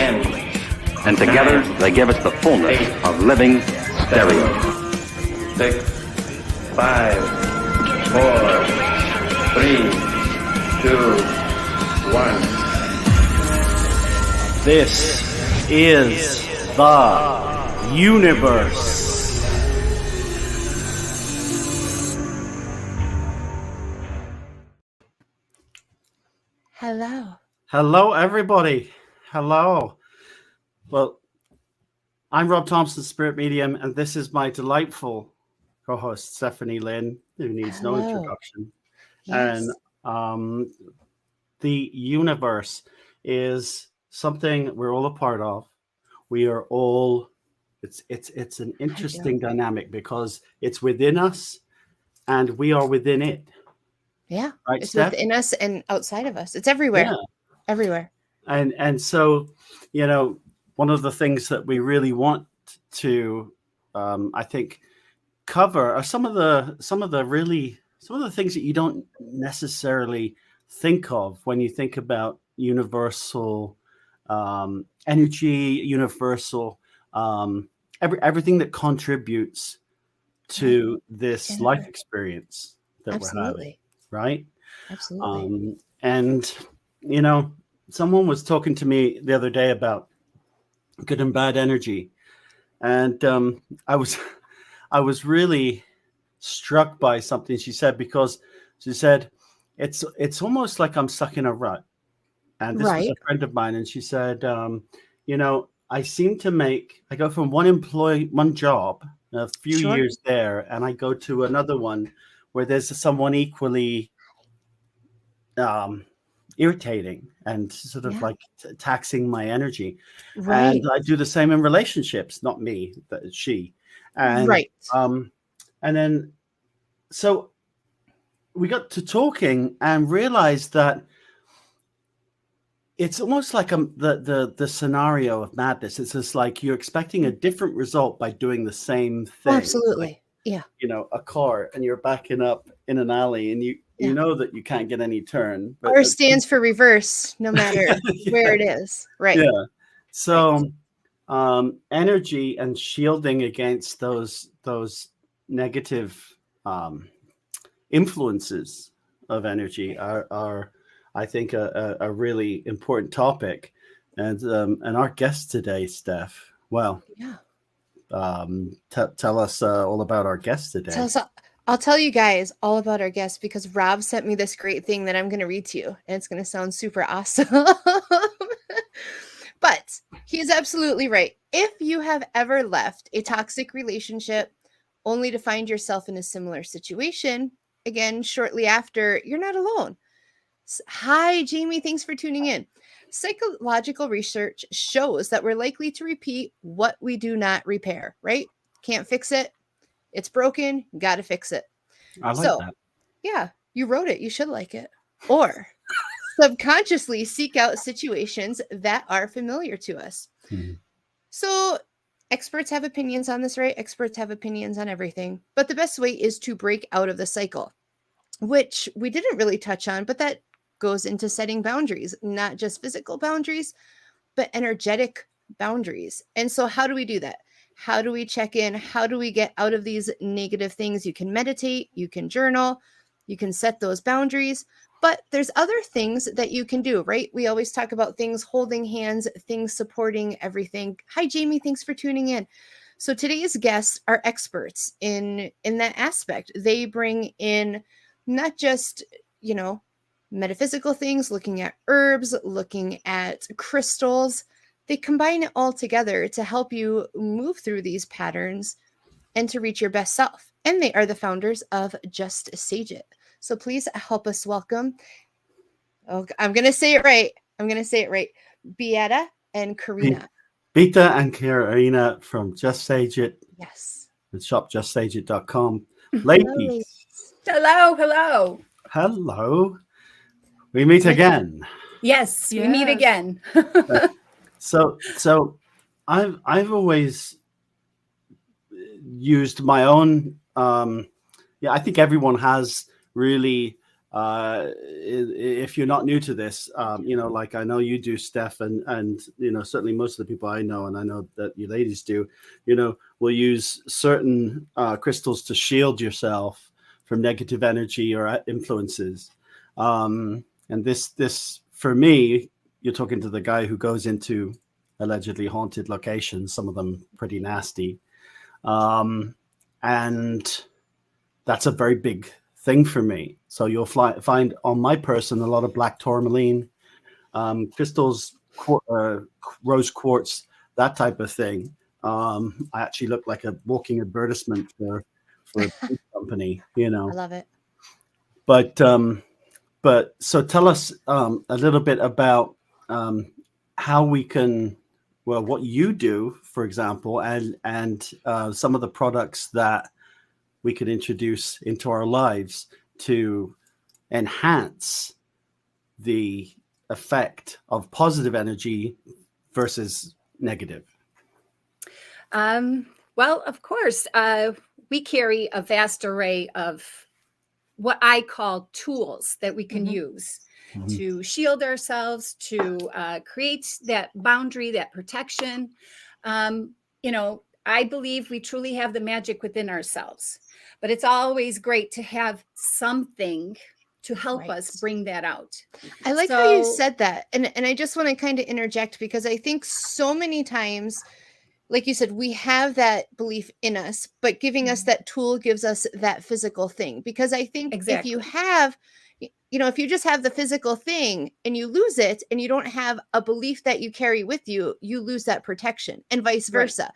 10. And together, 9, they give us the fullness 8, of living 7, stereo. 6, 5, 4, 3, 2, 1. This is the universe. Hello. Hello, everybody. Hello. Well, I'm Rob Thompson, Spirit Medium, and this is my delightful co-host, Stephanie Lynn, who needs no Hello. introduction. Yes. And the universe is something we're all a part of. We are all, it's an interesting dynamic because it's within us and we are within it. Yeah. Right, It's Steph? within us and outside of us. It's everywhere. Yeah. Everywhere. And so, you know, one of the things that we really want to, I think, cover are some of the things that you don't necessarily think of when you think about universal energy, universal everything that contributes to this life experience that we're having, Absolutely. right? Absolutely. And you know, someone was talking to me the other day about good and bad energy, and I was really struck by something she said, because she said it's almost like I'm stuck in a rut. And this was a friend of mine, and she said, you know, I go from one job, a few years there, and I go to another one where there's someone equally irritating and sort of like taxing my energy. And I do the same in relationships, not me, but she. And and then so we got to talking and realized that it's almost like the scenario of madness. It's just like you're expecting a different result by doing the same thing. Absolutely. Like, you know, a car, and you're backing up in an alley, and you know that you can't get any turn. But R stands for reverse, no matter where it is. Right. Yeah. So energy and shielding against those negative influences of energy are I think a really important topic. And our guest today, Steph, well, tell us all about our guest today. I'll tell you guys all about our guest because Rob sent me this great thing that I'm going to read to you, and it's going to sound super awesome. But he's absolutely right. If you have ever left a toxic relationship only to find yourself in a similar situation again shortly after, you're not alone. Hi, Jamie. Thanks for tuning in. Psychological research shows that we're likely to repeat what we do not repair, right? Can't fix it. It's broken. Got to fix it. I like that. Yeah, you wrote it. You should like it. Or subconsciously seek out situations that are familiar to us. Mm-hmm. So experts have opinions on this, right? Experts have opinions on everything. But the best way is to break out of the cycle, which we didn't really touch on, but that goes into setting boundaries, not just physical boundaries, but energetic boundaries. And so how do we do that? How do we check in? How do we get out of these negative things? You can meditate, you can journal, you can set those boundaries, but there's other things that you can do, right? We always talk about things holding hands, things supporting everything. Hi, Jamie. Thanks for tuning in. So today's guests are experts in that aspect. They bring in not just, you know, metaphysical things, looking at herbs, looking at crystals. They combine it all together to help you move through these patterns and to reach your best self. And they are the founders of Just Sage It. So please help us welcome, I'm going to say it right. Beatha and Karina. Beatha and Karina from Just Sage It. Yes. And shop justsageit.com. Ladies. Hello. We meet again. Yes, we meet again. So I've always used my own I think everyone has really if you're not new to this, like I know you do, Steph, and certainly most of the people I know, and I know that you ladies do, will use certain crystals to shield yourself from negative energy or influences. And this for me, you're talking to the guy who goes into allegedly haunted locations, some of them pretty nasty. And that's a very big thing for me. So you'll find on my person a lot of black tourmaline, crystals, rose quartz, that type of thing. I actually look like a walking advertisement for a food company, I love it. But so tell us a little bit about how we can, well, what you do, for example, and some of the products that we could introduce into our lives to enhance the effect of positive energy versus negative. Well, of course, we carry a vast array of what I call tools that we can use to shield ourselves, to create that boundary, that protection. I believe we truly have the magic within ourselves, but it's always great to have something to help us bring that out. I like how you said that. And I just want to kind of interject, because I think so many times, like you said, we have that belief in us, but giving us that tool gives us that physical thing. Because I think if you have, if you just have the physical thing and you lose it and you don't have a belief that you carry with you, you lose that protection, and vice versa.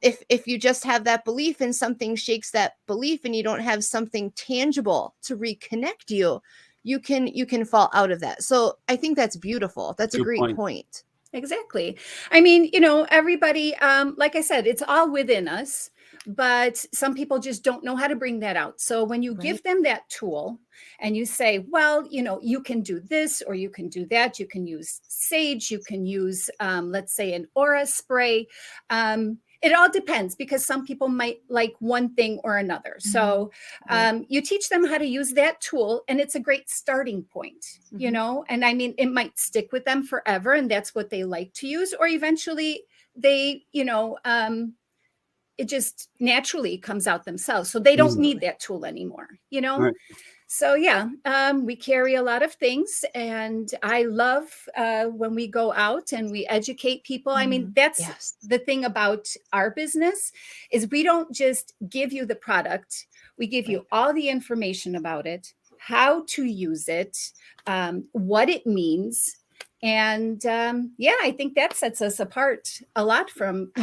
If you just have that belief and something shakes that belief and you don't have something tangible to reconnect you, you can fall out of that. So I think that's beautiful. That's a great point. Exactly. I mean, everybody, like I said, it's all within us, but some people just don't know how to bring that out. So when you give them that tool and you say, well, you can do this or you can do that, you can use sage, you can use, let's say, an aura spray. It all depends, because some people might like one thing or another. So you teach them how to use that tool, and it's a great starting point, and I mean, it might stick with them forever, and that's what they like to use, or eventually they, it just naturally comes out themselves. So they don't need that tool anymore, Right. So we carry a lot of things, and I love when we go out and we educate people. I mean, that's the thing about our business, is we don't just give you the product. We give you all the information about it, how to use it, what it means. And I think that sets us apart a lot from,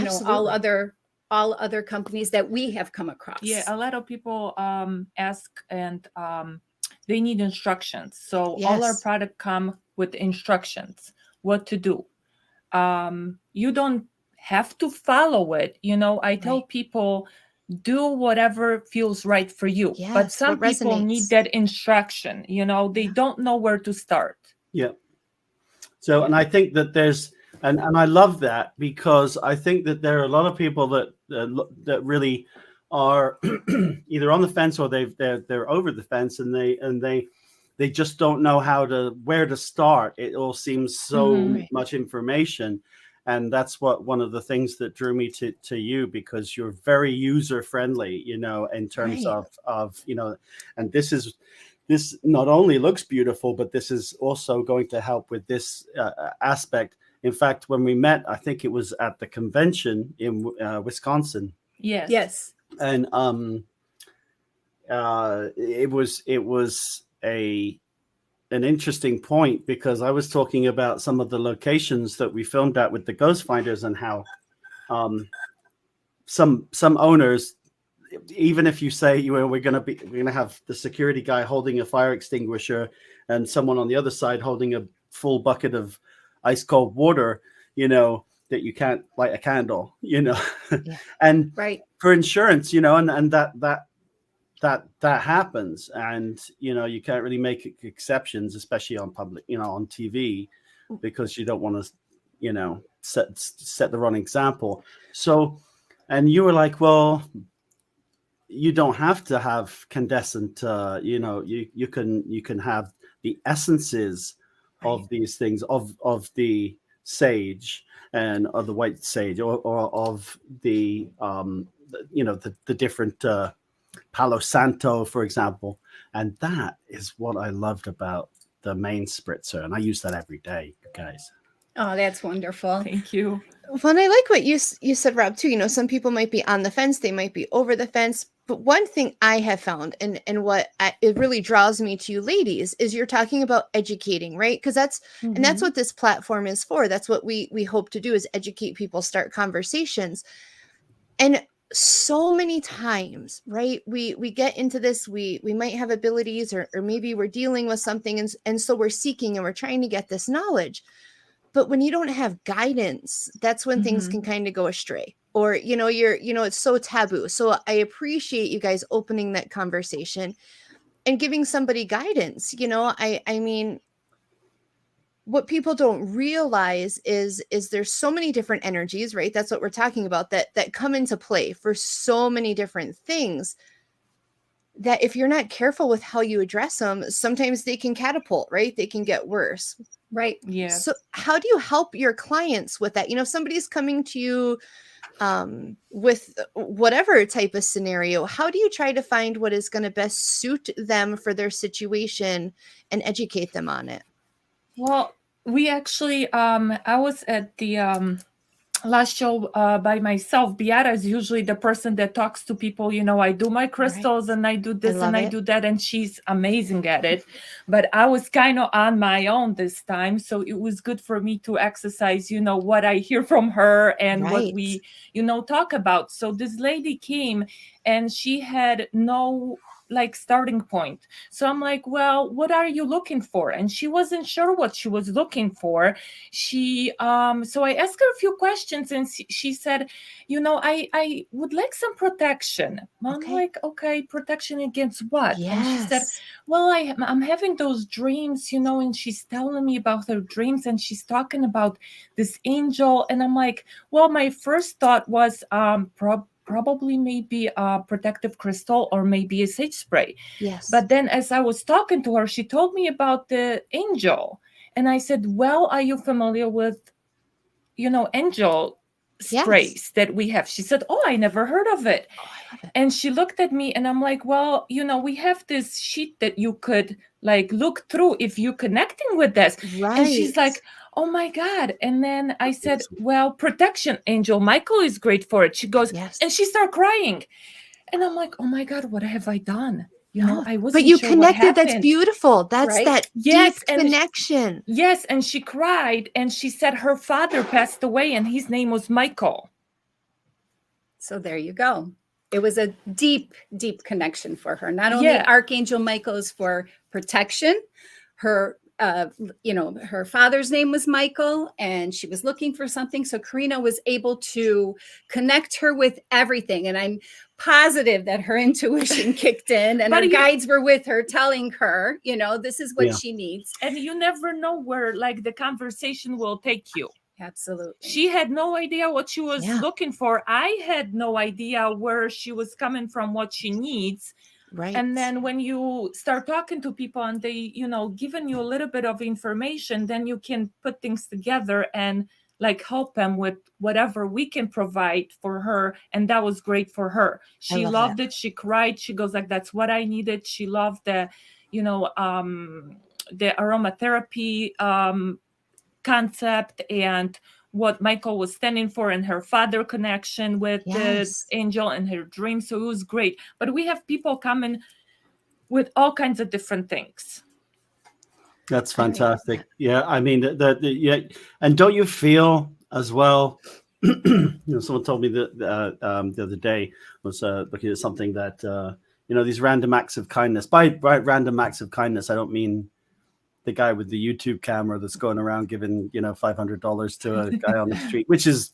all other companies that we have come across. Yeah, a lot of people ask, and they need instructions. So all our product come with instructions, what to do. You don't have to follow it. I tell people, do whatever feels right for you. But some people need that instruction. They don't know where to start. Yeah. So, and I think that there's, and I love that, because I think that there are a lot of people that really are either on the fence or they're over the fence, and they just don't know where to start. It all seems so much information, and that's one of the things that drew me to you, because you're very user friendly, in terms of and this not only looks beautiful, but this is also going to help with this aspect. In fact, when we met, I think it was at the convention in Wisconsin. Yes. And it was an interesting point, because I was talking about some of the locations that we filmed at with the Ghost Finders, and how some owners, even if you say we're going to have the security guy holding a fire extinguisher and someone on the other side holding a full bucket of ice cold water, that you can't light a candle, and for insurance, and that happens, and you can't really make exceptions, especially on public, on TV, because you don't want to, set the wrong example. So, and you were like, well, you don't have to have incandescent. You know, you can have the essences of these things, of the sage and of the white sage, or of the you know, the different Palo Santo, for example. And that is what I loved about the main spritzer, and I use that every day, guys. Oh, that's wonderful. Thank you. Well, and I like what you said, Rob, too. You know, some people might be on the fence, they might be over the fence. But one thing I have found, and what it really draws me to you ladies, is you're talking about educating, right? Because that's and that's what this platform is for. That's what we hope to do, is educate people, start conversations. And so many times, right, we get into this, we might have abilities, or maybe we're dealing with something, and so we're seeking and we're trying to get this knowledge. But when you don't have guidance, that's when things can kind of go astray, or, you know, it's so taboo. So I appreciate you guys opening that conversation and giving somebody guidance. You know, I mean, what people don't realize is there's so many different energies, right? That's what we're talking about, that come into play for so many different things, that if you're not careful with how you address them, sometimes they can catapult, right? They can get worse. Right. Yeah. So how do you help your clients with that? You know, if somebody's coming to you with whatever type of scenario, how do you try to find what is going to best suit them for their situation and educate them on it? Well, we actually, I was at the last show by myself. Beatha is usually the person that talks to people. You know, I do my crystals and I do this and I do that, and she's amazing at it. But I was kind of on my own this time, so it was good for me to exercise, you know, what I hear from her and what we, you know, talk about. So this lady came and she had no like starting point. So I'm like, well, what are you looking for? And she wasn't sure what she was looking for. She so I asked her a few questions, and she said, you know, I would like some protection. I'm like, okay, protection against what? And she said, well, I'm having those dreams, you know. And she's telling me about her dreams, and she's talking about this angel. And I'm like, well, my first thought was probably maybe a protective crystal or maybe a sage spray. Yes. But then as I was talking to her, she told me about the angel. And I said, well, are you familiar with, you know, angel sprays that we have? She said, oh, I never heard of it. Oh, I love it. And she looked at me and I'm like, well, you know, we have this sheet that you could like look through if you're connecting with this. Right. And she's like, oh my God. And then I said, well, protection angel Michael is great for it. She goes, and she started crying. And I'm like, oh my God, what have I done? You know, I wasn't But you sure connected. That's beautiful. That's that deep connection. Yes. And she cried and she said her father passed away and his name was Michael. So there you go. It was a deep, deep connection for her. Not only Archangel Michael is for protection, her you know, her father's name was Michael, and she was looking for something. So Karina was able to connect her with everything. And I'm positive that her intuition kicked in, and her guides were with her, telling her, you know, this is what she needs. And you never know where like the conversation will take you. Absolutely. She had no idea what she was looking for. I had no idea where she was coming from, what she needs. Right. And then when you start talking to people and they, you know, giving you a little bit of information, then you can put things together and like help them with whatever we can provide for her. And that was great for her. She loved it. She cried. She goes like, that's what I needed. She loved the, you know, the aromatherapy concept and what Michael was standing for, and her father connection with the angel and her dream. So it was great. But we have people coming with all kinds of different things. That's fantastic. Yeah, I mean, and don't you feel as well? You know, someone told me that the other day was looking at something that you know, these random acts of kindness. By random acts of kindness, I don't mean the guy with the YouTube camera that's going around giving, you know, $500 to a guy on the street, which is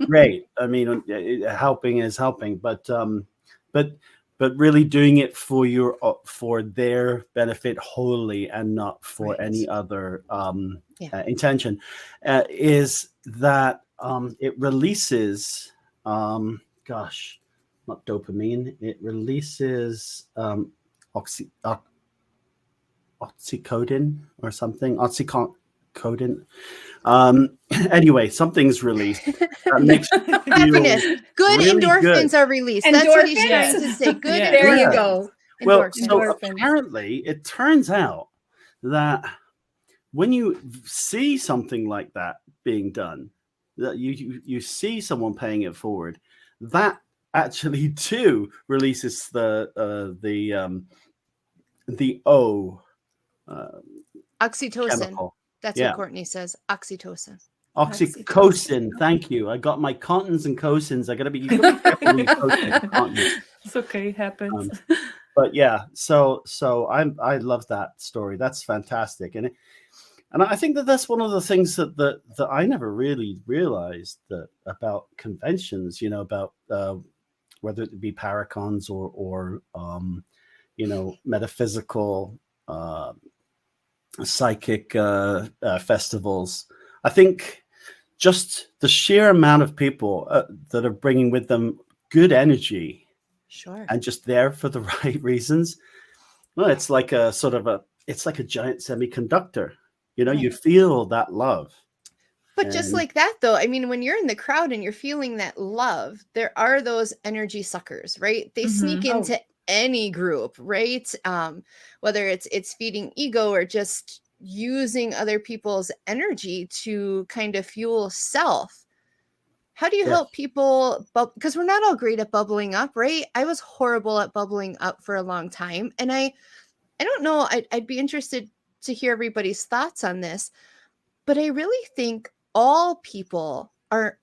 great. I mean, helping is helping, but really doing it for their benefit wholly and not for any other intention, is that it releases, not dopamine. It releases oxycodone or something. Oxycodone. Anyway, something's released. That makes you feel Happiness. Good really endorphins good. are released. That's what he's Endorphins? trying to say. Good Yeah. There you endorphins. go. Well, Endorphins. so Endorphins. apparently it turns out that when you see something like that being done, that you see someone paying it forward, that actually too releases the Oxytocin. chemical. That's Yeah. what Courtney says. Oxytocin. Oxytocin. Thank you. I got my contins and cosins. You gotta be careful when you contins. It's okay, it happens. But yeah, so I love that story. That's fantastic, and I think that's one of the things that I never really realized that about conventions. You know, about whether it be paracons or metaphysical psychic festivals. I think just the sheer amount of people that are bringing with them good energy, Sure. and just there for the right reasons. Well, it's like a giant semiconductor. You know, you feel that love. But just like that, though, I mean, when you're in the crowd and you're feeling that love, there are those energy suckers, right? They sneak into any group, right? Whether it's feeding ego or just using other people's energy to kind of fuel self. How do you help people? Because we're not all great at bubbling up, right? I was horrible at bubbling up for a long time. And I don't know, I'd be interested to hear everybody's thoughts on this. But I really think all people are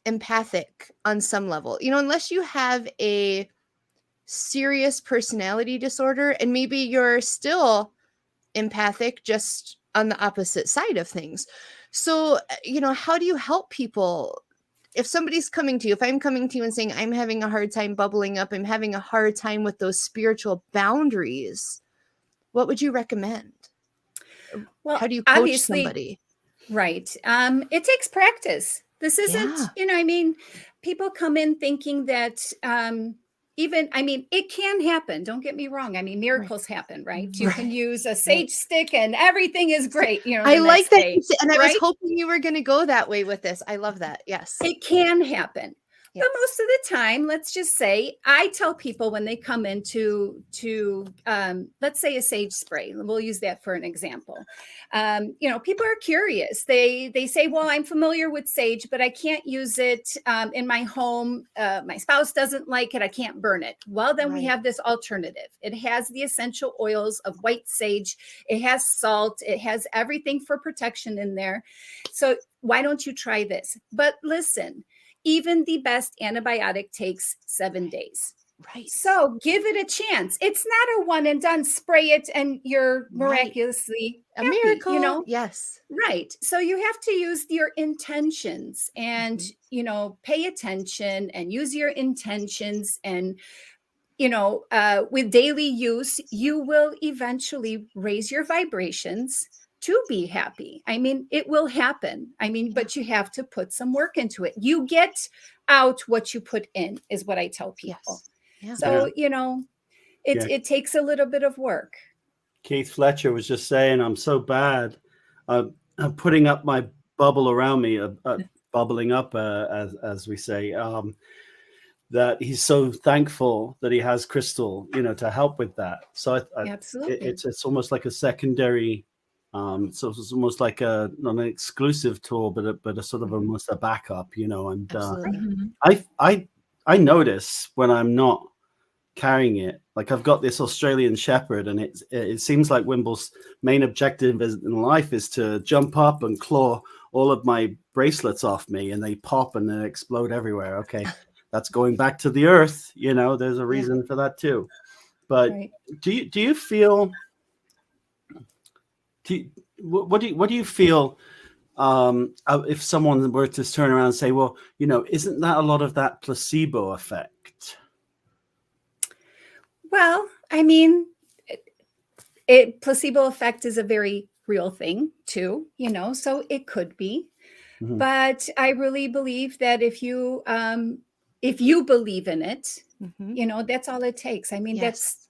empathic on some level, unless you have a serious personality disorder, and maybe you're still empathic, just on the opposite side of things. So, how do you help people? If somebody's coming to you, if I'm coming to you and saying, I'm having a hard time bubbling up, I'm having a hard time with those spiritual boundaries, what would you recommend? Well, how do you coach somebody? Right. It takes practice. This isn't, people come in thinking that it can happen. Don't get me wrong. I mean, miracles happen, right? You can use a sage stick and everything is great. I like that. And I was hoping you were going to go that way with this. I love that. Yes. It can happen. Yes. But most of the time, let's just say, I tell people when they come into let's say a sage spray, we'll use that for an example. People are curious. They say, well, I'm familiar with sage, but I can't use it in my home. My spouse doesn't like it. I can't burn it. Well, then we have this alternative. It has the essential oils of white sage. It has salt. It has everything for protection in there. So why don't you try this? But listen, even the best antibiotic takes 7 days. Right. So give it a chance. It's not a one and done. Spray it and you're miraculously a happy, miracle. Yes. Right. So you have to use your intentions and, pay attention and use your intentions. And, with daily use, you will eventually raise your vibrations to be happy. I mean, it will happen. But you have to put some work into it. You get out what you put in, is what I tell people. Yes. So, it takes a little bit of work. Keith Fletcher was just saying, I'm so bad. I'm putting up my bubble around me, bubbling up, as we say, that he's so thankful that he has Crystal, to help with that. So Absolutely. It's almost like a secondary. So it's almost like not an exclusive tool, but a sort of almost a backup, and I notice when I'm not carrying it, like I've got this Australian Shepherd, and it seems like Wimble's main objective in life is to jump up and claw all of my bracelets off me, and they pop and they explode everywhere. Okay, that's going back to the earth. There's a reason for that too. But do you feel? What do you feel if someone were to turn around and say, well, isn't that a lot of that placebo effect? Well, placebo effect is a very real thing too, so it could be. Mm-hmm. But I really believe that if you believe in it, You know, that's all it takes. I mean, Yes.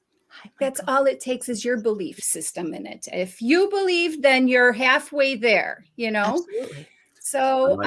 that's all it takes is your belief system in it. If you believe, then you're halfway there, you know? Absolutely. So,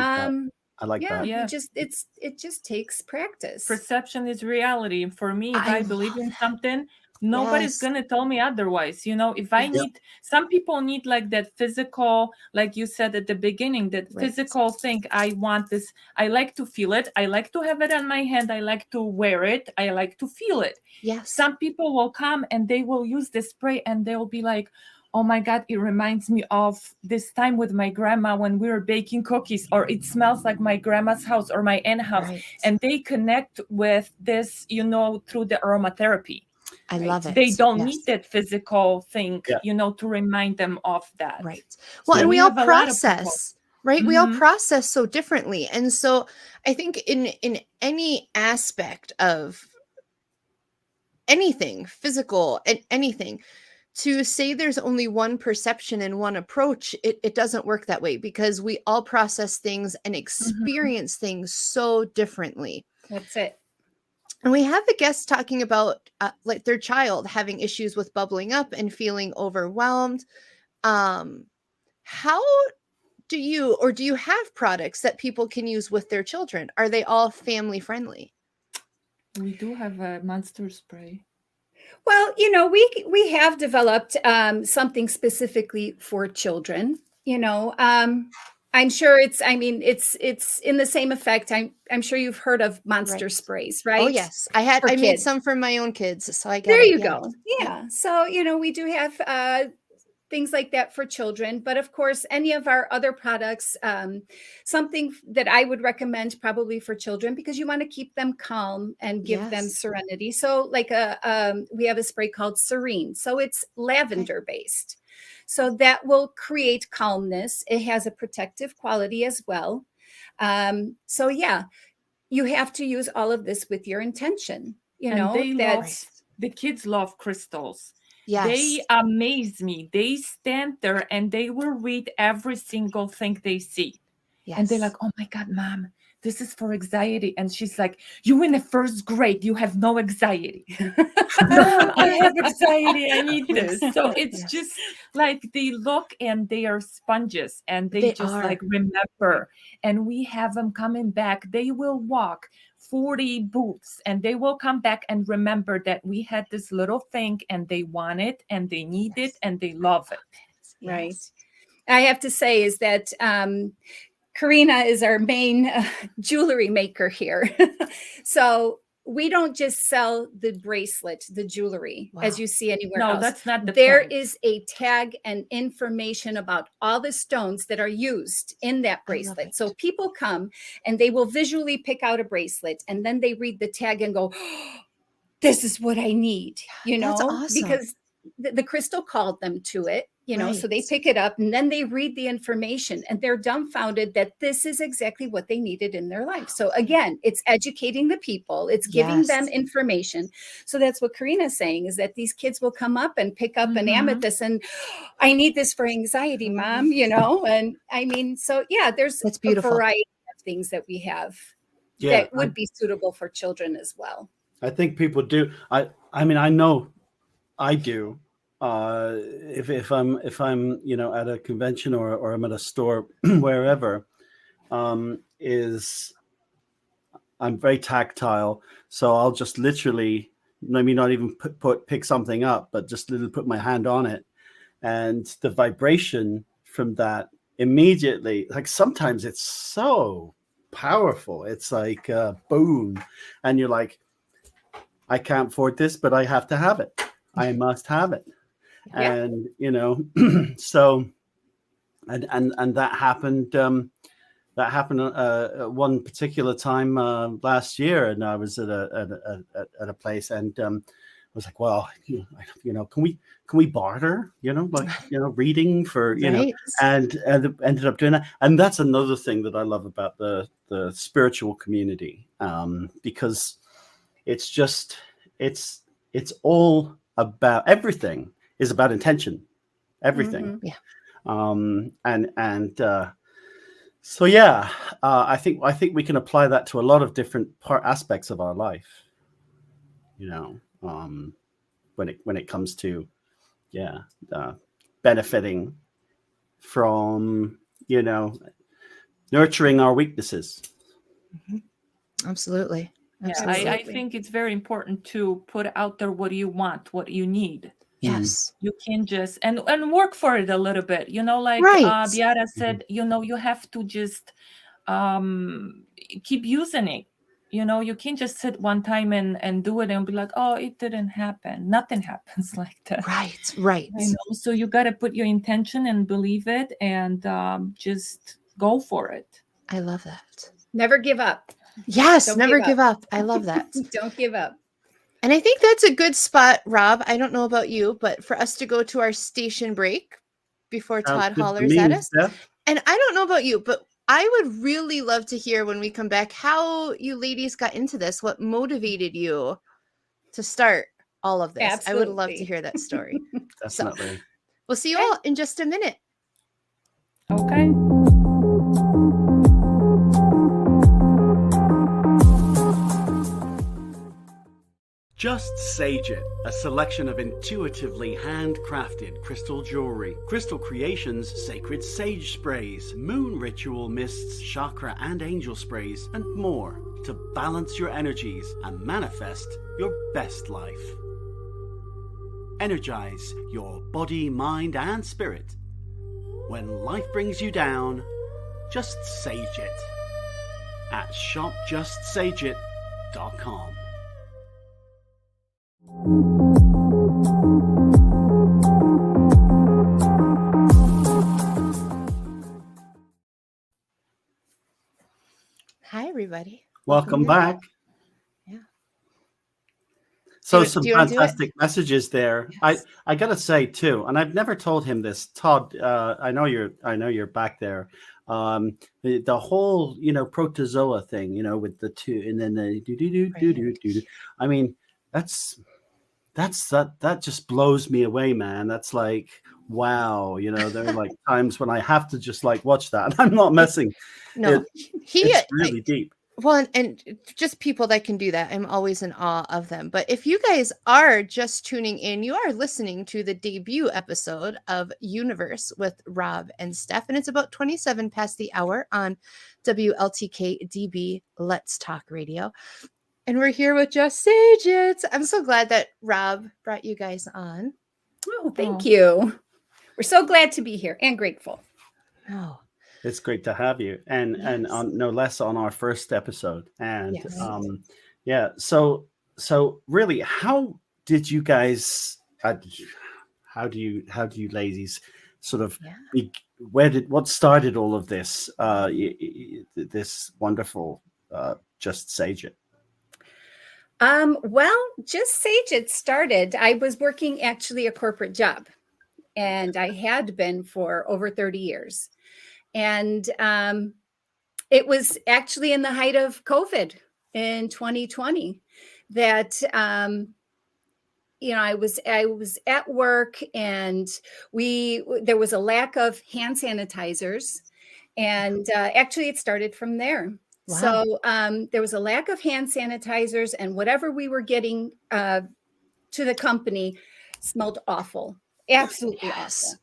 I like that. yeah, it just takes practice. Perception is reality. For me, if I believe in something, nobody's Yes. gonna tell me otherwise. You know, if I need, some people need like that physical, like you said at the beginning, that physical thing. I want this. I like to feel it. I like to have it on my hand. I like to wear it. I like to feel it. Yes. Some people will come and they will use the spray and they'll be like, oh my God, it reminds me of this time with my grandma when we were baking cookies, or it smells like my grandma's house or my aunt's house. Right. And they connect with this, you know, through the aromatherapy. I love it. They don't need that physical thing, you know, to remind them of that. Right. Well, So and we all process, right? Mm-hmm. We all process so differently. And so I think in any aspect of anything, physical and anything, to say there's only one perception and one approach, it doesn't work that way, because we all process things and experience things so differently. That's it. And we have a guest talking about like their child having issues with bubbling up and feeling overwhelmed. How do you have products that people can use with their children? Are they all family friendly? We do have a monster spray. Well, you know, we have developed something specifically for children. You know, I'm sure it's in the same effect. I'm sure you've heard of monster sprays, right? Oh yes, I made some for my own kids, so I get there it. you go. Yeah. So you know, we do have things like that for children, but of course, any of our other products, something that I would recommend probably for children, because you want to keep them calm and give them serenity. So, like we have a spray called Serene. So it's lavender based. So that will create calmness. It has a protective quality as well. So yeah, you have to use all of this with your intention. You know, the kids love crystals. Yes. They amaze me. They stand there and they will read every single thing they see. Yes. And they're like, oh my God, Mom, this is for anxiety. And she's like, you in the first grade, you have no anxiety. Mom, I have anxiety. I need this. So it's just like they look and they are sponges and they just like remember. And we have them coming back. They will walk 40 booths and they will come back and remember that we had this little thing and they want it and they need it and they love it. Right. I have to say is that Karina is our main jewelry maker here. So we don't just sell the bracelet, the jewelry, as you see anywhere else. No, that's not the There point. is a tag and information about all the stones that are used in that bracelet. So people come and they will visually pick out a bracelet and then they read the tag and go, oh, this is what I need, you know, that's awesome. Because the crystal called them to it. You know, so they pick it up and then they read the information and they're dumbfounded that this is exactly what they needed in their life. So again, it's educating the people, it's giving them information. So that's what Karina's saying, is that these kids will come up and pick up an amethyst and I need this for anxiety, Mom, you know? And I mean, so yeah, there's a variety of things that we have that would be suitable for children as well. I think people do. I mean, I know I do. If I'm you know at a convention or I'm at a store wherever, I'm very tactile, so I'll just literally maybe not even pick something up, but just literally put my hand on it, and the vibration from that immediately, like sometimes it's so powerful, it's like boom, and you're like, I can't afford this, but I have to have it. I must have it. And you know, so and that happened one particular time last year, and I was at a place, and I was like, well, you know, can we barter, you know, like, you know, reading for, you know, and ended up doing that. And that's another thing that I love about the spiritual community, because it's just it's all about, everything is about intention, everything. So I think we can apply that to a lot of different aspects of our life. you know, when it comes to, benefiting from, nurturing our weaknesses. Absolutely. Yeah, Absolutely. I think it's very important to put out there what you want, what you need. Yes. You can just and work for it a little bit, like Right. Beatha said, you have to just keep using it. You can't just sit one time and do it and be like, oh, it didn't happen. Nothing happens like that. Right. So you got to put your intention and believe it and just go for it. I love that. Never give up. Yes, Don't never give give up. I love that. Don't give up. And I think that's a good spot, Rob. I don't know about you, but for us to go to our station break before Todd hollers at us. Steph. And I don't know about you, but I would really love to hear when we come back how you ladies got into this, what motivated you to start all of this. Absolutely. I would love to hear that story. Definitely. So, we'll see you all in just a minute. Okay. Just Sage It, a selection of intuitively handcrafted crystal jewelry, Crystal Creations sacred sage sprays, moon ritual mists, chakra and angel sprays, and more to balance your energies and manifest your best life. Energize your body, mind, and spirit. When life brings you down, just sage it at shopjustsageit.com. Hi, everybody. Welcome back. Yeah. So Do some you wanna do it? fantastic messages there. Yes. I gotta say too, and I've never told him this, Todd. I know you're back there. The whole protozoa thing, with the two, and then the do. I mean, that just blows me away, man. That's like, wow. There are like times when I have to just like watch that. I'm not messing. No, It's really deep. Well, and just people that can do that, I'm always in awe of them. But if you guys are just tuning in, you are listening to the debut episode of YOUniverse with Rob and Steph, and it's about 27 past the hour on WLTK-DB Let's Talk Radio. And we're here with Just Sage It. I'm so glad that Rob brought you guys on. Oh, thank you. We're so glad to be here and grateful. Oh, It's great to have you, and no less on our first episode. And yes. So really, how did you guys? How do you ladies sort of? What started all of this? This wonderful Just Sage It. Well, Just Sage It started. I was working actually a corporate job, and I had been for over 30 years. And it was actually in the height of COVID in 2020 that, I was at work, and there was a lack of hand sanitizers. And actually it started from there. Wow. So there was a lack of hand sanitizers, and whatever we were getting to the company smelled awful. Absolutely awful. Yes.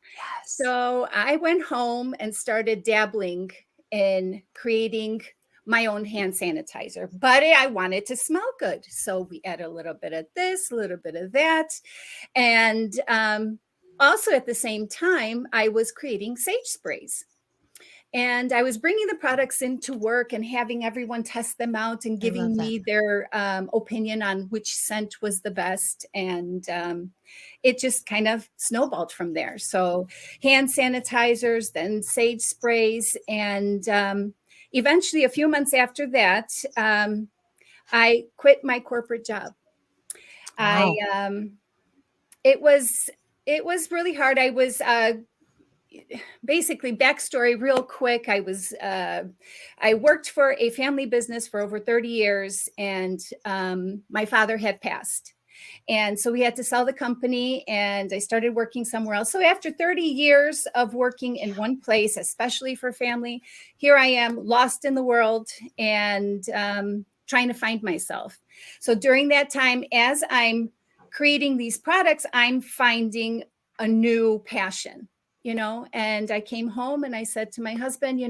So I went home and started dabbling in creating my own hand sanitizer, but I wanted to smell good. So we add a little bit of this, a little bit of that. And also at the same time, I was creating sage sprays. And I was bringing the products into work and having everyone test them out and giving me their opinion on which scent was the best. And it just kind of snowballed from there. So hand sanitizers, then sage sprays. And eventually, a few months after that, I quit my corporate job. Wow. It was really hard. I was basically, backstory real quick. I worked for a family business for over 30 years, and my father had passed. And so we had to sell the company, and I started working somewhere else. So after 30 years of working in one place, especially for family, here I am lost in the world and trying to find myself. So during that time, as I'm creating these products, I'm finding a new passion, and I came home and I said to my husband,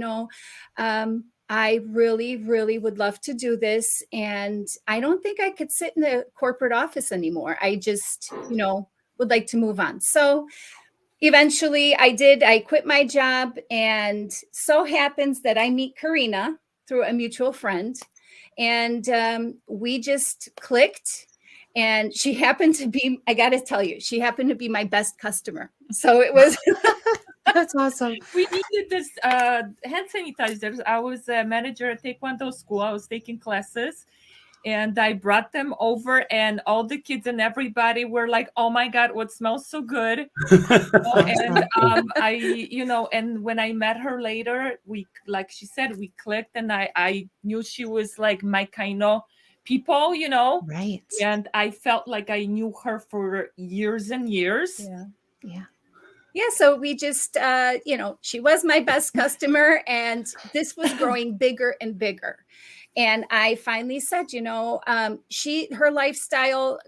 I really, really would love to do this. And I don't think I could sit in the corporate office anymore. I just, would like to move on. So eventually I did. I quit my job, and so happens that I meet Karina through a mutual friend, and we just clicked. And she happened to be, I got to tell you, she happened to be my best customer. So it was. That's awesome. We needed this hand sanitizers. I was a manager at Taekwondo school. I was taking classes, and I brought them over, and all the kids and everybody were like, "Oh my God, what smells so good!" And and when I met her later, like she said, we clicked, and I knew she was like my kind of people, Right. And I felt like I knew her for years and years. Yeah, so we just, she was my best customer, and this was growing bigger and bigger. And I finally said, her lifestyle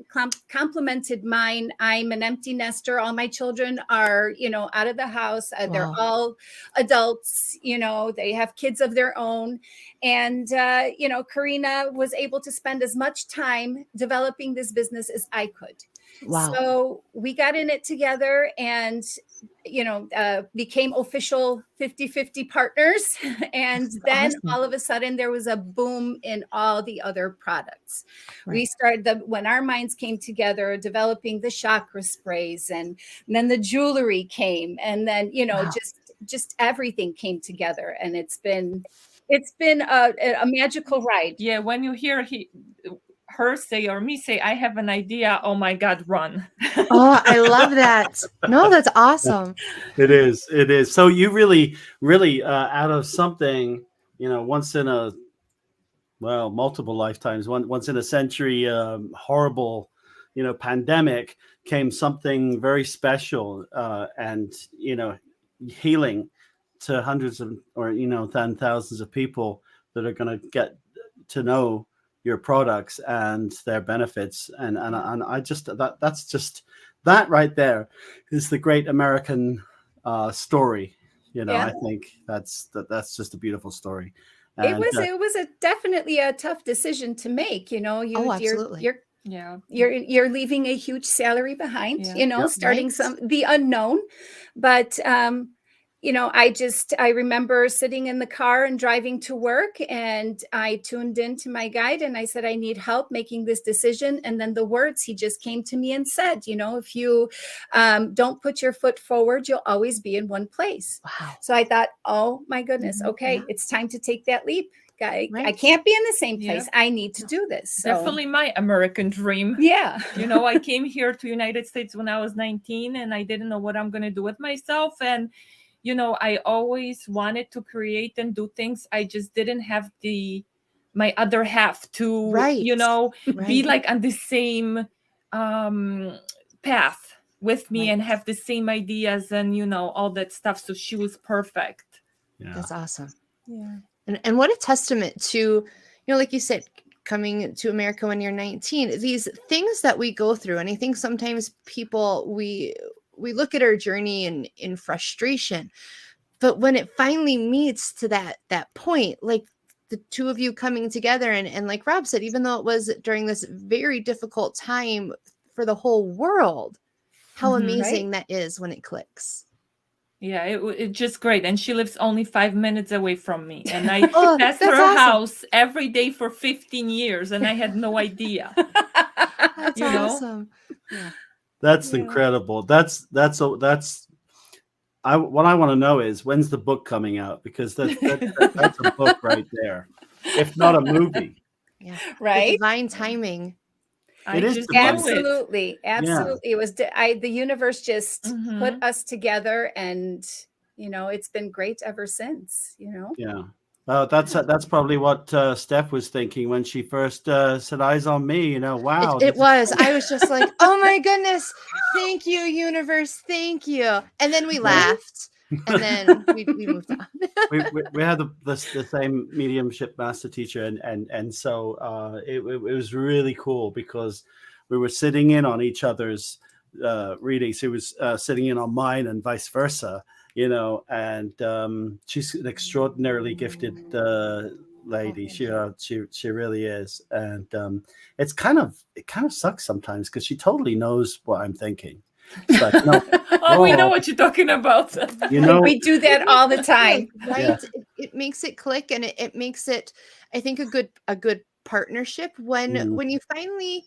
complemented mine. I'm an empty nester. All my children are, out of the house. They're all adults, they have kids of their own. And, Karina was able to spend as much time developing this business as I could. Wow. So we got in it together and, became official 50-50 partners. And then all of a sudden there was a boom in all the other products. Right. We started when our minds came together, developing the chakra sprays, and then the jewelry came, and then, just everything came together. And it's been a magical ride. Yeah. When you hear her say or me say, I have an idea, oh my God, run. Oh, I love that. No, that's awesome. It is. So you really out of something, once in a, multiple lifetimes, once in a century, horrible, pandemic, came something very special, and, healing to hundreds of, or, then thousands of people that are going to get to know your products and their benefits. And I just, that's just, that right there is the great American story. I think that's just a beautiful story. And, it was definitely a tough decision to make. Absolutely. You're leaving a huge salary behind, starting the unknown. But, I remember sitting in the car and driving to work, and I tuned into my guide and I said, I need help making this decision. And then the words, he just came to me and said, if you don't put your foot forward, you'll always be in one place. Wow. So I thought, oh my goodness. Okay. Yeah. It's time to take that leap. I can't be in the same place. I need to do this. So. Definitely my American dream. Yeah. I came here to United States when I was 19, and I didn't know what I'm going to do with myself. And I always wanted to create and do things. I just didn't have my other half to, be like on the same path with me and have the same ideas and, all that stuff. So she was perfect. Yeah. That's awesome. Yeah. And what a testament to, like you said, coming to America when you're 19, these things that we go through. And I think sometimes people, we look at our journey in frustration, but when it finally meets to that point, like the two of you coming together, and like Rob said, even though it was during this very difficult time for the whole world, how amazing that is when it clicks. Yeah, it's just great. And she lives only 5 minutes away from me. And I passed her house every day for 15 years, and I had no idea. That's awesome. Yeah. That's incredible. What I want to know is, when's the book coming out? Because that's a book right there, if not a movie. Yeah, right. The divine timing. It is absolutely. Yeah. It was the universe just put us together, and it's been great ever since. Yeah. That's probably what Steph was thinking when she first set eyes on me. Wow. It was. I was just like, oh my goodness, thank you, universe, thank you. And then we laughed. And then we moved on. we had the same mediumship master teacher, and so it was really cool because we were sitting in on each other's readings. He was sitting in on mine and vice versa, and she's an extraordinarily gifted lady. She really is, and it kind of sucks sometimes because she totally knows what I'm thinking. Like, we know what you're talking about. We do that all the time, right? Yeah. It makes it click, and it makes it, I think, a good partnership when you finally,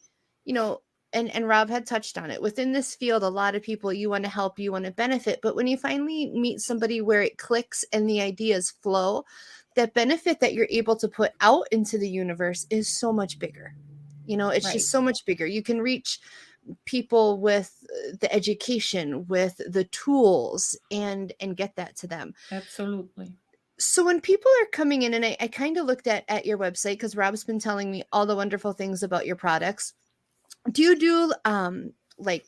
and Rob had touched on it, within this field, a lot of people, you want to help, you want to benefit, but when you finally meet somebody where it clicks and the ideas flow, that benefit that you're able to put out into the universe is so much bigger. It's just so much bigger. You can reach people with the education, with the tools, and get that to them. Absolutely. So when people are coming in, and I kind of looked at your website because Rob's been telling me all the wonderful things about your products. Do you do like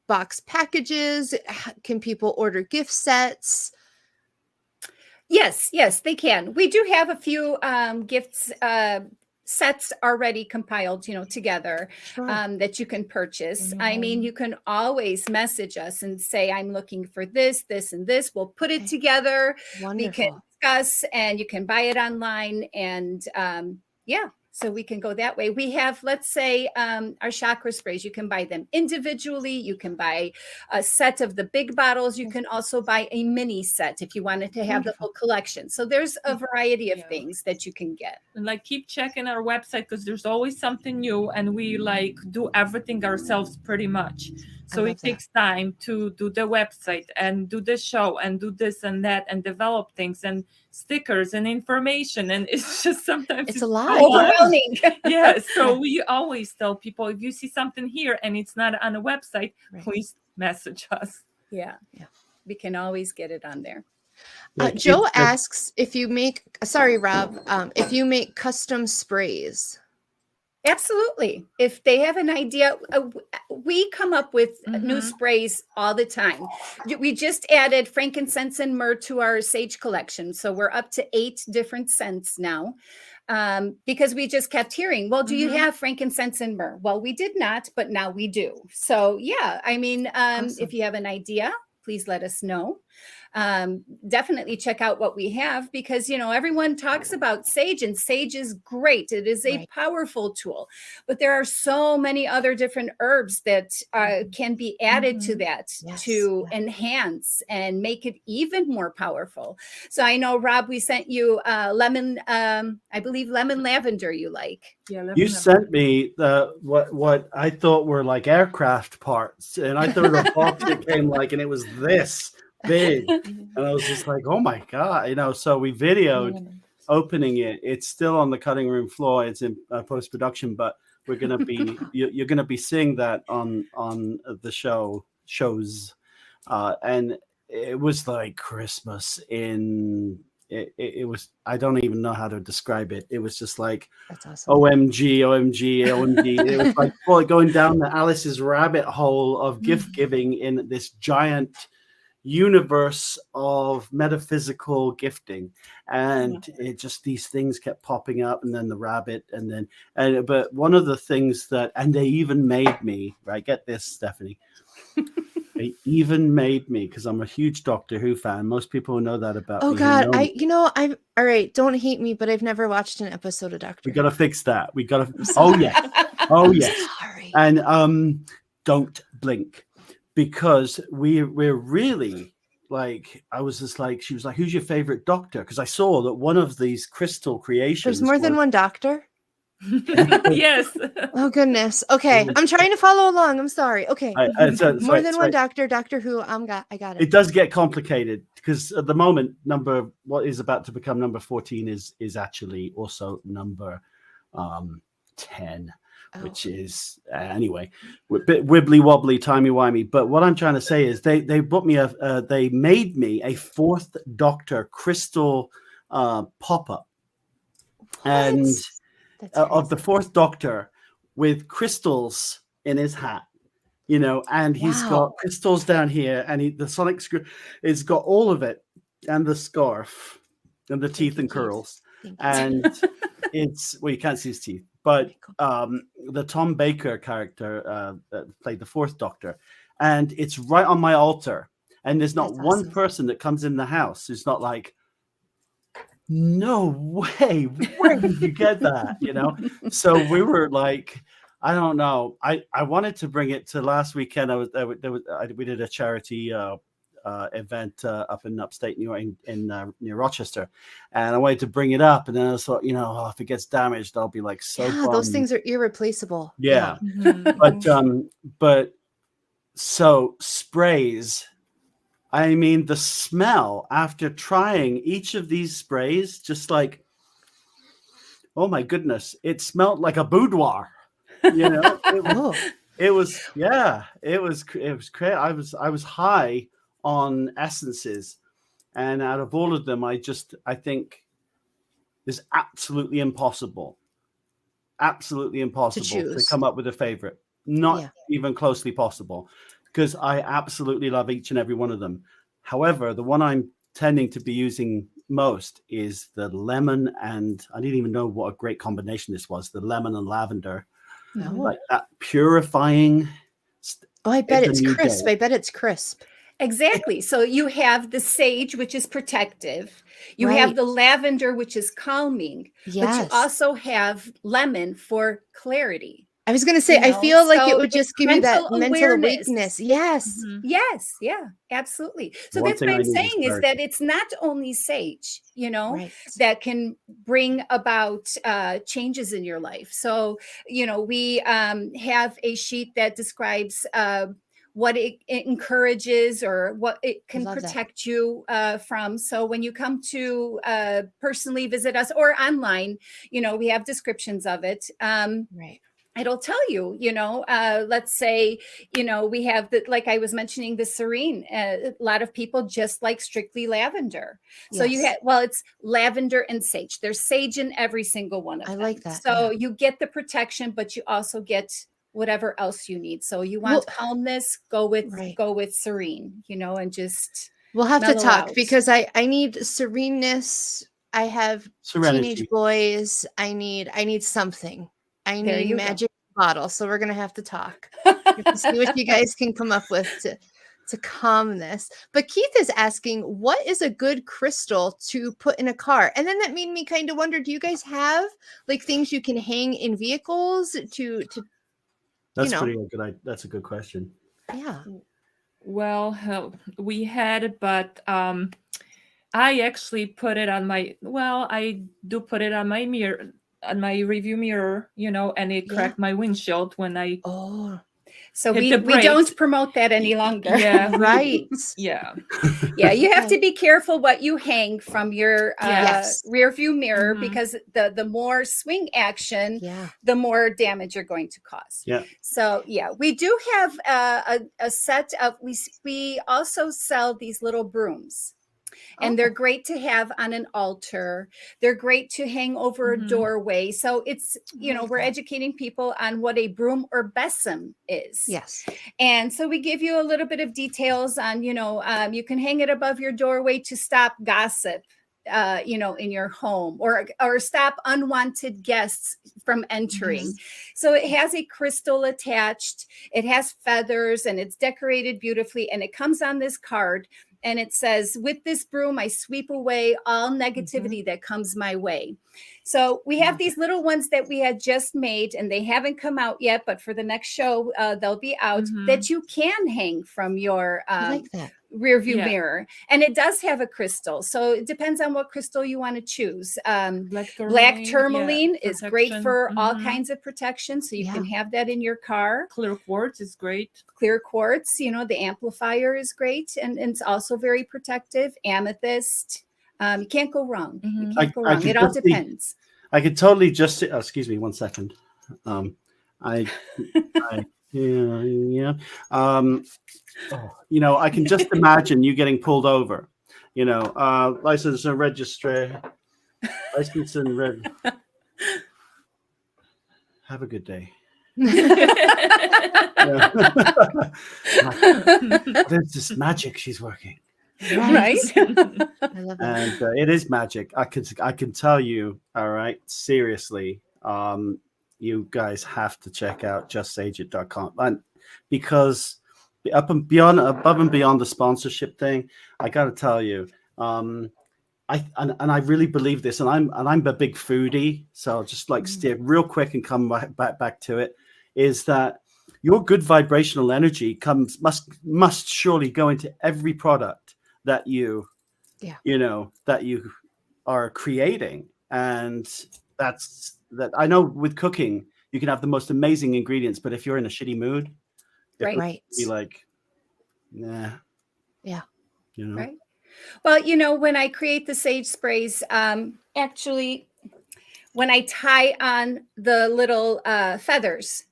box packages? Can people order gift sets? Yes, they can. We do have a few gifts sets already compiled, together, Sure. that you can purchase. I mean, you can always message us and say, I'm looking for this, this, and this. We'll put it together. Wonderful. We can discuss, and you can buy it online. And so we can go that way. We have, let's say, our chakra sprays. You can buy them individually. You can buy a set of the big bottles. You can also buy a mini set if you wanted to have the whole collection. So there's a variety of things that you can get. And keep checking our website because there's always something new, and we do everything ourselves pretty much. So it takes time to do the website and do the show and do this and that and develop things and stickers and information. And it's just sometimes it's a lot. Overwhelming. Yeah. So we always tell people, if you see something here and it's not on a website, please message us. Yeah. We can always get it on there. Joe asks if you make, sorry, Rob, if you make custom sprays. Absolutely. If they have an idea, we come up with new sprays all the time. We just added frankincense and myrrh to our sage collection. So we're up to 8 different scents now, because we just kept hearing, well, do you have frankincense and myrrh? Well, we did not, but now we do. So yeah, I mean, if you have an idea, please let us know. Definitely check out what we have, because everyone talks about sage, and sage is great. It is a powerful tool, but there are so many other different herbs that can be added to that to enhance and make it even more powerful. So I know, Rob, we sent you lemon, I believe lemon lavender you like. Yeah, you sent me what I thought were like aircraft parts, and I thought the box it came and it was this big, and I was just like, oh my god, so we videoed opening it. It's still on the cutting room floor. It's in post-production, but we're gonna be you're gonna be seeing that on the shows, and it was like Christmas in it was, I don't even know how to describe it. It was just like, that's awesome. OMG. It was like going down the Alice's rabbit hole of gift giving in this giant universe of metaphysical gifting, and it just, these things kept popping up, and then the rabbit, but one of the things that, and they even made me, right, get this, Stephanie, they even made me, because I'm a huge Doctor Who fan. Most people know that about me. God, I'm all right, don't hate me, but I've never watched an episode of Doctor Who. We gotta fix that. We gotta oh yes. Sorry. And don't blink, because we're really, like, I was just like, she was like, who's your favorite Doctor? Because I saw that one of these crystal creations, there's more than one Doctor. Yes. Oh goodness. Okay, I'm trying to follow along. I'm sorry. Okay. More than one Doctor. Doctor Who. I got it. It does get complicated, because at the moment, what is about to become number 14 is actually also number 10, which is anyway, a bit wibbly wobbly, timey wimey. But what I'm trying to say is they bought me they made me a 4th Doctor crystal pop-up, and of the 4th Doctor with crystals in his hat. you know, and he's got crystals down here, and the sonic screw, it's got all of it, and the scarf, and the teeth and curls, and it's, well, you can't see his teeth, but the Tom Baker character played the Fourth Doctor, and it's right on my altar, and there's not one person that comes in the house who's not like, no way, where did you get that? You know, so we were like, I don't know. I wanted to bring it to last weekend. We did a charity event up in upstate New York, in near Rochester, and I wanted to bring it up, and then I thought, you know, if it gets damaged, I'll be like so bummed. Those things are irreplaceable. Yeah. But so sprays. I mean, the smell after trying each of these sprays, just like, oh my goodness, it smelled like a boudoir. You know, it was great. I was high on essences, and out of all of them, I think it's absolutely impossible to come up with a favorite. Not even closely possible, because I absolutely love each and every one of them. However, the one I'm tending to be using most is the lemon, and I didn't even know what a great combination this was, the lemon and lavender. Like that purifying. Oh, I bet it's crisp. I bet it's crisp. Exactly. So you have the sage, which is protective. You have the lavender, which is calming. Yes. But you also have lemon for clarity. I was going to say, I feel like it would just give you that mental awakeness. Yes. Mm-hmm. Yes. Yeah, absolutely. So that's what I'm saying is that it's not only sage, you know, that can bring about changes in your life. So, you know, we have a sheet that describes what it encourages or what it can protect you from. So when you come to personally visit us or online, you know, we have descriptions of it. It'll tell you, you know, let's say, you know, we have like I was mentioning, the serene. A lot of people just like strictly lavender. So you have, it's lavender and sage. There's sage in every single one of them. I like that. So you get the protection, but you also get whatever else you need. So you want calmness, go with serene, you know, and just we'll have to talk because I need sereneness. I have teenage boys. I need something. I need magic bottle. So we're going to have to talk to see what you guys can come up with to calm this. But Keith is asking, what is a good crystal to put in a car? And then that made me kind of wonder, do you guys have like things you can hang in vehicles to that's pretty good. That's a good question. Yeah. Well, we had, but I actually put it on my, I do put it on my mirror, on my review mirror, you know, and it cracked my windshield when I so we don't promote that any longer. Yeah. Right. Yeah. Yeah. You have to be careful what you hang from your rear view mirror because the more swing action, the more damage you're going to cause. Yeah. So we do have a set of, we also sell these little brooms. And they're great to have on an altar. They're great to hang over a doorway. So it's, you know, we're educating people on what a broom or besom is. Yes. And so we give you a little bit of details on, you know, you can hang it above your doorway to stop gossip, you know, in your home or stop unwanted guests from entering. So it has a crystal attached. It has feathers and it's decorated beautifully. And it comes on this card. And it says, with this broom, I sweep away all negativity that comes my way. So we have these little ones that we had just made and they haven't come out yet, but for the next show, they'll be out that you can hang from your rear view mirror. And it does have a crystal. So it depends on what crystal you want to choose. Black tourmaline is great for all kinds of protection. So you can have that in your car. Clear quartz is great. Clear quartz, you know, the amplifier is great. And it's also very protective. Amethyst. You can't go wrong. You can't go wrong. It all depends. I could totally just excuse me 1 second. You know, I can just imagine you getting pulled over. You know, license and registry, license and red. Have a good day. There's this magic she's working. Right? I love it. And it is magic. I can tell you. All right, seriously, you guys have to check out justsageit.com, and because above and beyond the sponsorship thing, I got to tell you, I really believe this, and I'm a big foodie, so I'll just like steer real quick and come back to it. Is that your good vibrational energy must surely go into every product that you are creating, and that I know with cooking you can have the most amazing ingredients, but if you're in a shitty mood, Right. be like, nah, Yeah. Right. Well, when I create the sage sprays, actually, when I tie on the little feathers,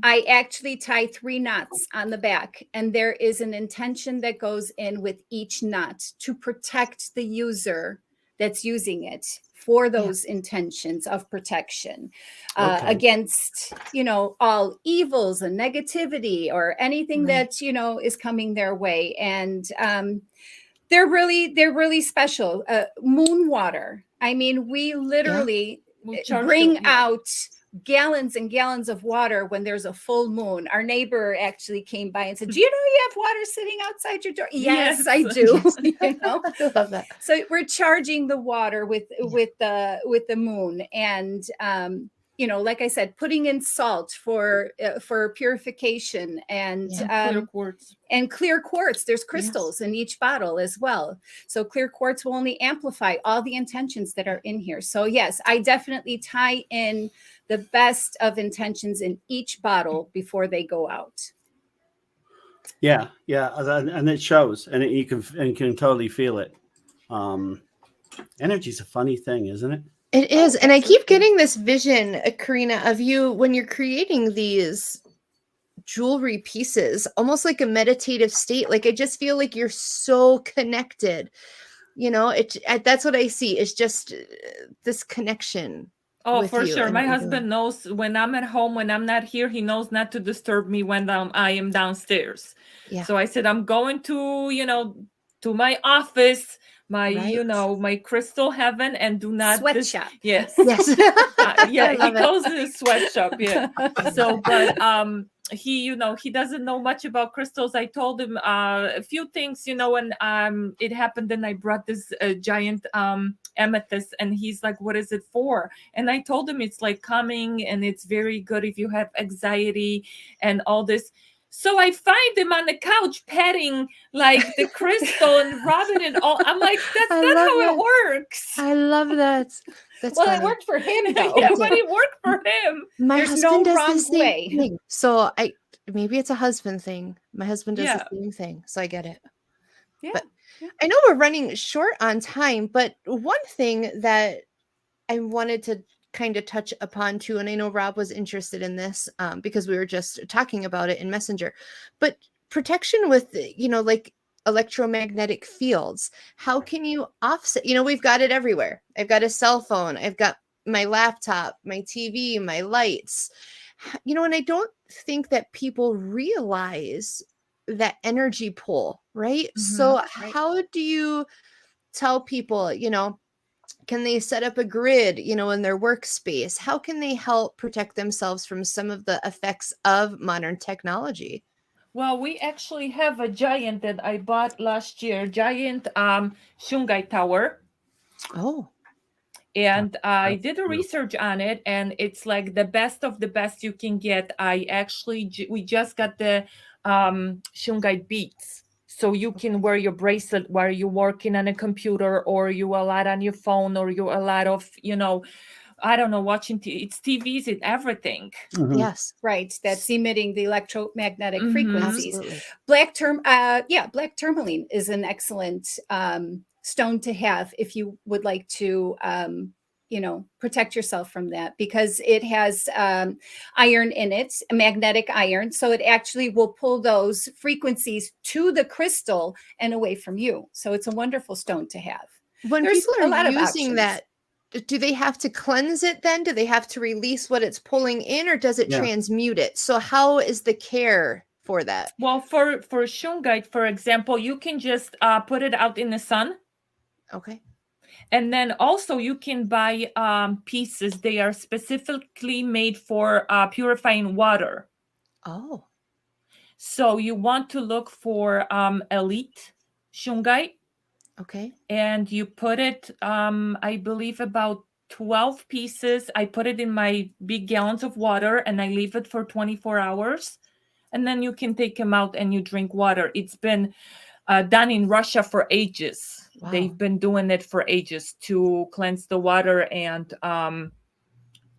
I actually tie 3 knots on the back, and there is an intention that goes in with each knot to protect the user that's using it for those intentions of protection against, all evils and negativity or anything that, is coming their way. And they're really special. Moon water. I mean, we literally bring out gallons and gallons of water when there's a full moon. Our neighbor actually came by and said, "Do you know you have water sitting outside your door?" Yes, I do. I love that. So we're charging the water with the moon, and like I said, putting in salt for purification, and clear quartz. And clear quartz. There's crystals in each bottle as well. So clear quartz will only amplify all the intentions that are in here. So yes, I definitely tie in the best of intentions in each bottle before they go out. Yeah, and it shows, and you can totally feel it. Energy's a funny thing, isn't it? It is. And I keep getting this vision, Karina, of you when you're creating these jewelry pieces, almost like a meditative state. Like I just feel like you're so connected. That's what I see. It's just this connection. Oh, for sure. My husband knows when I'm at home, when I'm not here, he knows not to disturb me when I am downstairs. Yeah. So I said, I'm going to, to my office, my, my crystal heaven, and do not sweatshop. Yes. He calls it a sweatshop. Yeah. So, but he doesn't know much about crystals. I told him a few things, when it happened, and I brought this giant amethyst, and he's like, "What is it for?" And I told him it's like calming, and it's very good if you have anxiety and all this. So I find him on the couch petting like the crystal and rubbing it all. I'm like, that's not how it works. I love that. That's funny. It worked for him though. Yeah, but it worked for him. There's no wrong way. Thing. So maybe it's a husband thing. My husband does the same thing. So I get it. Yeah. But I know we're running short on time, but one thing that I wanted to kind of touch upon too, and I know Rob was interested in this because we were just talking about it in Messenger, but protection with like electromagnetic fields. How can you offset? We've got it everywhere. I've got a cell phone, I've got my laptop, my TV, my lights, and I don't think that people realize that energy pull, right? So how do you tell people, can they set up a grid, in their workspace? How can they help protect themselves from some of the effects of modern technology? Well, we actually have a giant that I bought last year, giant shungite tower. Oh. And I did a research on it, and it's like the best of the best you can get. We just got the shungite beads. So you can wear your bracelet while you're working on a computer, or you a lot on your phone, or you a lot of, I don't know, watching it's TVs and everything. Yes, right. That's emitting the electromagnetic frequencies. Absolutely. Black tourmaline is an excellent stone to have if you would like to protect yourself from that, because it has iron in it, magnetic iron. So it actually will pull those frequencies to the crystal and away from you. So it's a wonderful stone to have. When There's people are using that do they have to cleanse it then? Do they have to release what it's pulling in, or does it transmute it? So how is the care for that? Well, for shungite, for example, you can just put it out in the sun. Okay. And then also you can buy pieces. They are specifically made for purifying water. Oh. So you want to look for elite shungite. Okay. And you put it, I believe, about 12 pieces. I put it in my big gallons of water and I leave it for 24 hours. And then you can take them out and you drink water. It's been done in Russia for ages. Wow. They've been doing it for ages to cleanse the water and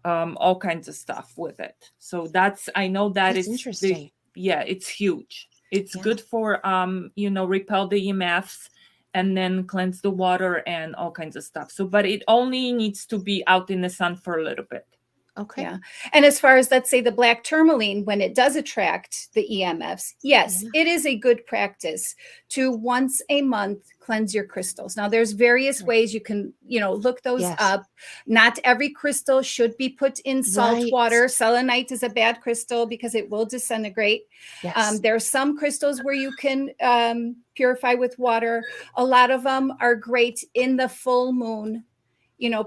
all kinds of stuff with it. So I know that's interesting. It's huge. It's good for, repel the EMFs and then cleanse the water and all kinds of stuff. So, but it only needs to be out in the sun for a little bit. Okay. Yeah. And as far as, let's say, the black tourmaline, when it does attract the EMFs, yes, it is a good practice to once a month cleanse your crystals. Now, there's various ways you can, look those up. Not every crystal should be put in salt water. Selenite is a bad crystal because it will disintegrate. Yes. There are some crystals where you can purify with water. A lot of them are great in the full moon.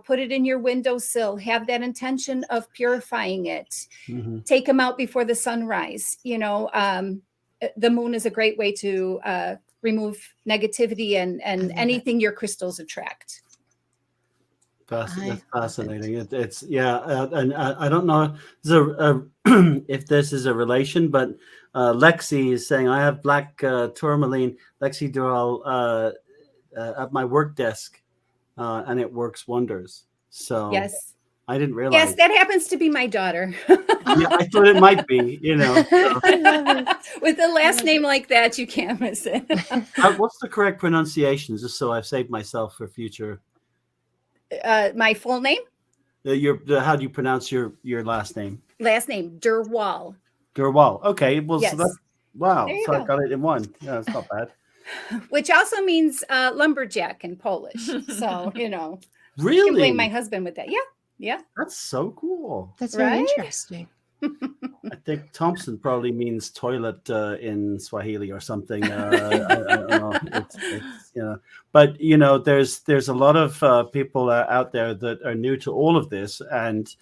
Put it in your windowsill, have that intention of purifying it. Mm-hmm. Take them out before the sunrise. The moon is a great way to remove negativity and anything your crystals attract. That's fascinating. It's and I don't know if this is a relation, but Lexi is saying I have black tourmaline, Lexi Drwal, at my work desk. And it works wonders. So yes, I didn't realize. Yes, that happens to be my daughter. I thought it might be, With a last name like that, you can't miss it. What's the correct pronunciation? Just so I've saved myself for future. My full name? How do you pronounce your last name? Last name, Drwal. Drwal. Okay. Well, yes. So wow. So go. I got it in one. Yeah, it's not bad. Which also means lumberjack in Polish. So, Really? You can blame my husband with that. Yeah. That's so cool. That's very interesting. I think Thompson probably means toilet in Swahili or something. I don't know. But there's a lot of people out there that are new to all of this, and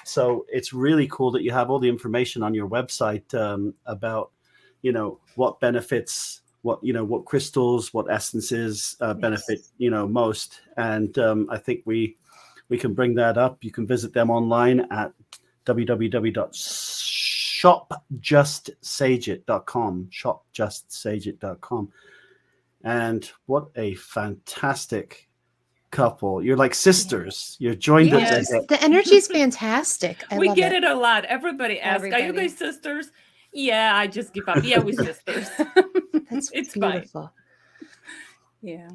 so it's really cool that you have all the information on your website about what benefits. What crystals, what essences benefit, most. And I think we can bring that up. You can visit them online at www.shopjustsageit.com, shopjustsageit.com. And what a fantastic couple. You're like sisters. You're joined up. The energy is fantastic. We get it a lot. Everybody asks, are you guys sisters? Yeah, I just give up. Yeah, we're sisters. It's beautiful. Fine. Yeah.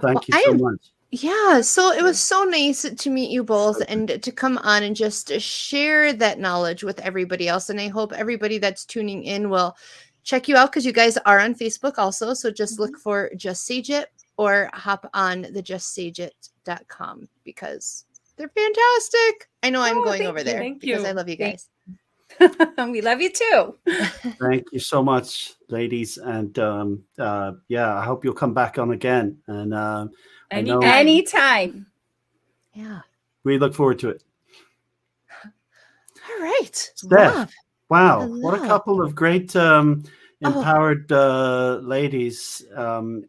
Thank you so much. Yeah. So it was so nice to meet you both and to come on and just share that knowledge with everybody else. And I hope everybody that's tuning in will check you out, because you guys are on Facebook also. So just look for Just Sage It or hop on the justsageit.com because they're fantastic. I know I'm going over there because I love you guys. We love you too. Thank you so much, ladies, and I hope you'll come back on again. And anytime. Yeah, we look forward to it. All right, Steph. Wow, Hello. What a couple of great empowered ladies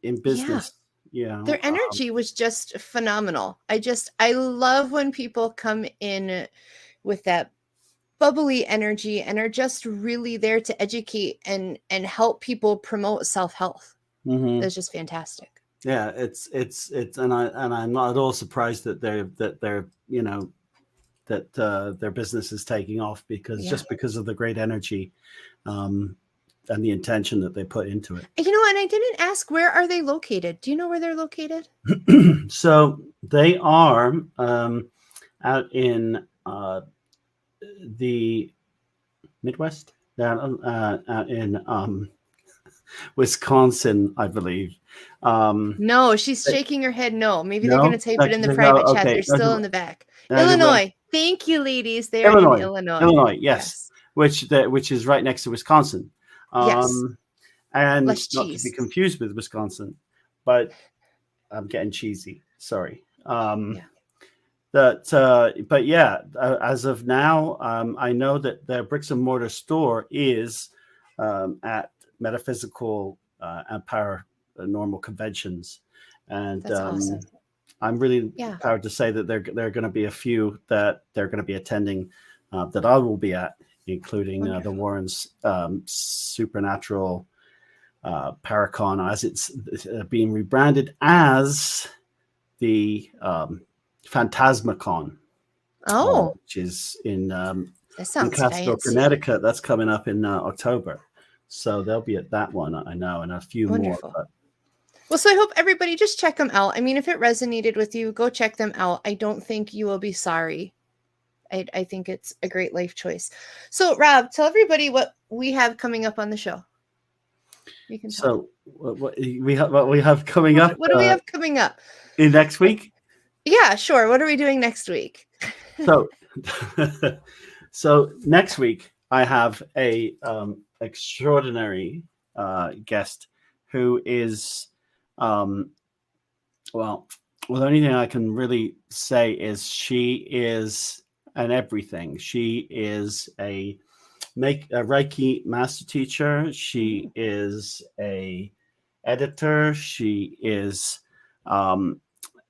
in business. Their energy was just phenomenal. I love when people come in with that bubbly energy and are just really there to educate and help people promote self-health. It's just fantastic. Yeah, it's and I'm not at all surprised that their business is taking off just because of the great energy and the intention that they put into it. And I didn't ask, where are they located? Do you know where they're located? So they are out in the Midwest, out in Wisconsin, I believe. No, she's shaking her head. No, maybe they're No? going to type it in the No, private chat. okay. They're still in the back. They will. Illinois. Thank you, ladies. They are in Illinois. Illinois, yes. Which is right next to Wisconsin. Yes. And Less not to cheese. be confused with Wisconsin, but I'm getting cheesy. Sorry. But yeah, as of now, I know that the bricks and mortar store is at Metaphysical and Paranormal Conventions, and That's awesome. I'm really proud to say that there are going to be a few that they're going to be attending that I will be at, including the Warrens Supernatural Paracon, as it's being rebranded as the Phantasmacon. Which is in Castro, Connecticut. That's coming up in October. So they'll be at that one, I know, and a few more. But... Well, so I hope everybody just check them out. I mean, if it resonated with you, go check them out. I don't think you will be sorry. I think it's a great life choice. So, Rob, tell everybody what we have coming up on the show. You can tell. So, what we have coming up? What do we have coming up? In next week? Yeah, sure. What are we doing next week? So next week I have a extraordinary guest who is well, the only thing I can really say is she is an everything. She is a Reiki master teacher. She is a editor. She is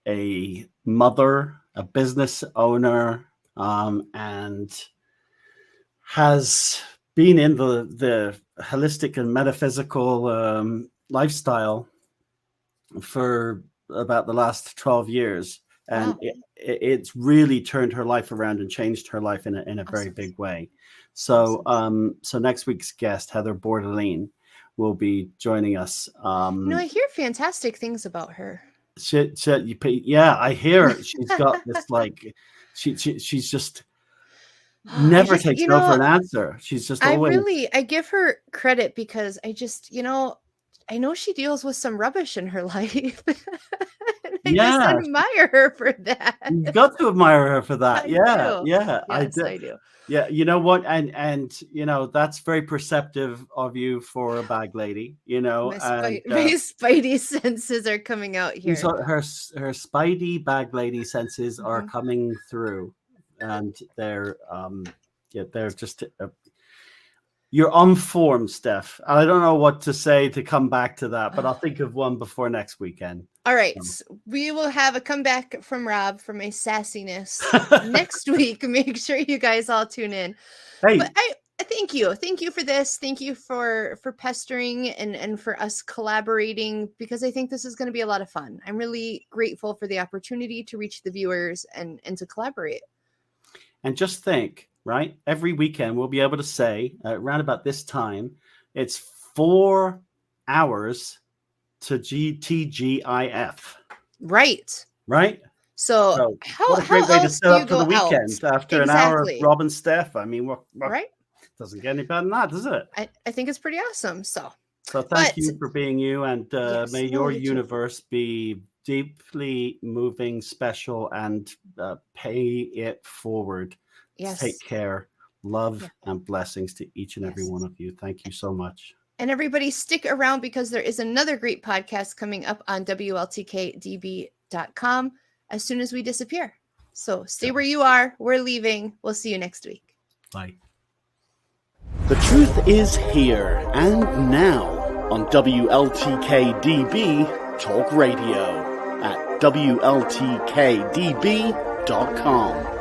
a mother, a business owner, and has been in the holistic and metaphysical lifestyle for about the last 12 years. And it's really turned her life around and changed her life in a very big way. So so next week's guest, Heather Bordelin, will be joining us. I hear fantastic things about her. Yeah, I hear she's got this like she's just never takes no for an answer. She's just always. I give her credit because I just I know she deals with some rubbish in her life. I just admire her for that. You've got to admire her for that. I do. Yeah, you know what, and that's very perceptive of you for a bag lady. My spidey senses are coming out here. So her spidey bag lady senses are coming through, and they're just. You're on form, Steph. I don't know what to say to come back to that, but I'll think of one before next weekend. All right. We will have a comeback from Rob for my sassiness next week. Make sure you guys all tune in. Hey. But I thank you. Thank you for this. Thank you for pestering and for us collaborating, because I think this is going to be a lot of fun. I'm really grateful for the opportunity to reach the viewers and to collaborate. And just think, right? Every weekend we'll be able to say around about this time, it's 4 hours to TGIF. Right. So what a great way to set up for the weekend after an hour of Rob and Steph. I mean, right? Doesn't get any better than that, does it? I think it's pretty awesome. So thank you for being you, and may your universe be deeply moving, special, and pay it forward. Yes. Take care. Love and blessings to each and every one of you. Thank you so much. And everybody stick around, because there is another great podcast coming up on WLTK-DB.com as soon as we disappear. So stay where you are. We're leaving. We'll see you next week. Bye. The truth is here and now on WLTK-DB Talk Radio at WLTK-DB.com.